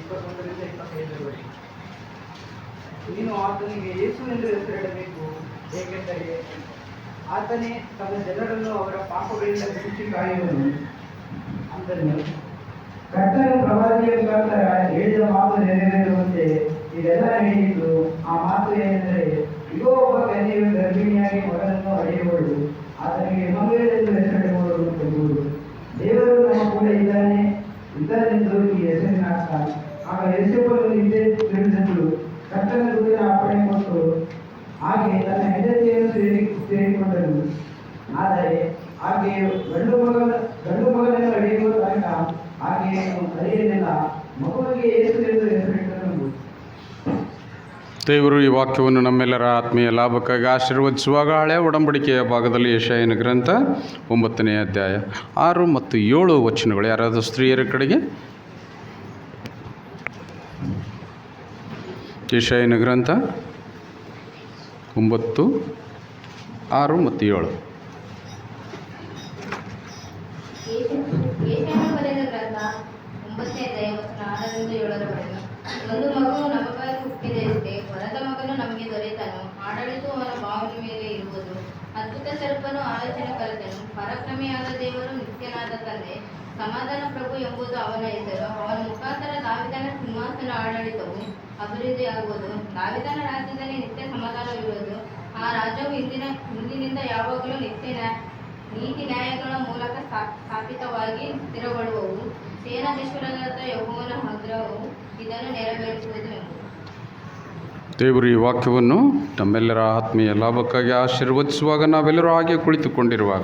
21-25 ನೀನು ಆತನಿಗೆ ಯೇಸು ಎಂದು ಹೆಸರಿಡಬೇಕು, ಏಕೆಂದರೆ ಆತನೇ ತನ್ನ ಜನರನ್ನು ಅವರ ಪಾಪಗಳಿಂದ ಬಿಡಿಸಿ ಕಾಯುವನು ಅಂದನು. ಕರ್ತನು ಪ್ರವಾದಿಯ ಮುಖಾಂತರ ಹೇಳಿದ ಮಾತು ನೆರವೇರುವಂತೆ ಇದೆಲ್ಲ ನಡೆಯಿತು. ಆ ಮಾತು ಏನೆಂದರೆ, ಇಗೋ, ಒಬ್ಬ ಕನ್ಯೆಯು ಗರ್ಭಿಣಿಯಾಗಿ ಮಗನನ್ನು ಹಡೆಯುವಳು, ಆತನಿಗೆ ಇಮ್ಮಾನುವೇಲ್ ಎಂದು ಹೆಸರಿಡುವಳು ಎಂಬುದು. ದೇವರು ನಮ್ಮ ಕೂಡ ಇದ್ದಾನೆಂದು ಈ ಹೆಸರಿನ ಅರ್ಥ. ಆಗ ಯೋಸೇಫನು ನಿದ್ದೆ ತಿಳಿದಳು, ಕರ್ತನ ದೂತನ ಅಪ್ಪಣೆ ಕೊಟ್ಟು ಹಾಗೆ ತನ್ನ ಹೆಂಡತಿಯನ್ನು ಸೇರಿಕೊಂಡನು. ಆದರೆ ಆಕೆಯು ಗಂಡು ಮಗನನ್ನು ಹಡೆಯುವ ತನಕ ಆಕೆಯನ್ನು ಅರಿಯಲಿಲ್ಲ. ಮಗುವಿಗೆ ಯೇಸು ಎಂದು ಹೆಸರಿಟ್ಟನು. ದೇವರು ಈ ವಾಕ್ಯವನ್ನು ನಮ್ಮೆಲ್ಲರ ಆತ್ಮೀಯ ಲಾಭಕ್ಕಾಗಿ ಆಶೀರ್ವದಿಸುವಾಗ ಹಳೆಯ ಒಡಂಬಡಿಕೆಯ ಭಾಗದಲ್ಲಿ ಯೆಶಾಯನ ಗ್ರಂಥ 9ನೇ ಅಧ್ಯಾಯ 6 ಮತ್ತು 7 ವಚನಗಳು. ಯಾರಾದರೂ ಸ್ತ್ರೀಯರ ಕಡೆಗೆ ಯೆಶಾಯನ ಗ್ರಂಥ 9, 6 ಮತ್ತು 7. ಒಂದು ಮಗು ನಮಗಾಗಿ ಹುಟ್ಟಿದೆಯಂತೆ, ವರದ ಮಗನು ನಮಗೆ ದೊರೆತನು, ಆಡಳಿತವು ಅವನ ಬಾವಿನ ಮೇಲೆ ಇರುವುದು. ಅದ್ಭುತ ಸ್ವರೂಪನು, ಆಲೋಚನೆ ಕಲಿತನು, ಪರಾಕ್ರಮಿಯಾದ ದೇವರು, ನಿತ್ಯನಾದ ತಂದೆ, ಸಮಾಧಾನ ಪ್ರಭು ಎಂಬುದು ಅವನ ಹೆಸರು. ಅವನ ಮುಖಾಂತರ ದಾವೀದನ ಸಿಂಹಾಸನ ಆಡಳಿತವು ಅಭಿವೃದ್ಧಿಯಾಗುವುದು. ದಾವೀದನ ರಾಜ್ಯದಲ್ಲಿ ನಿತ್ಯ ಸಮಾಧಾನವಿರುವುದು. ಆ ರಾಜ್ಯವು ಹಿಂದಿನಿಂದ ಯಾವಾಗಲೂ ನೀತಿ ನ್ಯಾಯಗಳ ಮೂಲಕ ಸ್ಥಾಪಿತವಾಗಿ ಸ್ಥಿರಗೊಳ್ಳುವವು. ಸೇನಾಧೀಶ್ವರನಾದ ಯೆಹೋವನ ಆಗ್ರಹವು ಇದನ್ನು ನೆರವೇರಿಸುವುದು ಎಂಬುದು. ದೇವರು ಈ ವಾಕ್ಯವನ್ನು ನಮ್ಮೆಲ್ಲರ ಆತ್ಮೀಯ ಲಾಭಕ್ಕಾಗಿ ಆಶೀರ್ವದಿಸುವಾಗ ನಾವೆಲ್ಲರೂ ಹಾಗೆ ಕುಳಿತುಕೊಂಡಿರುವಾಗ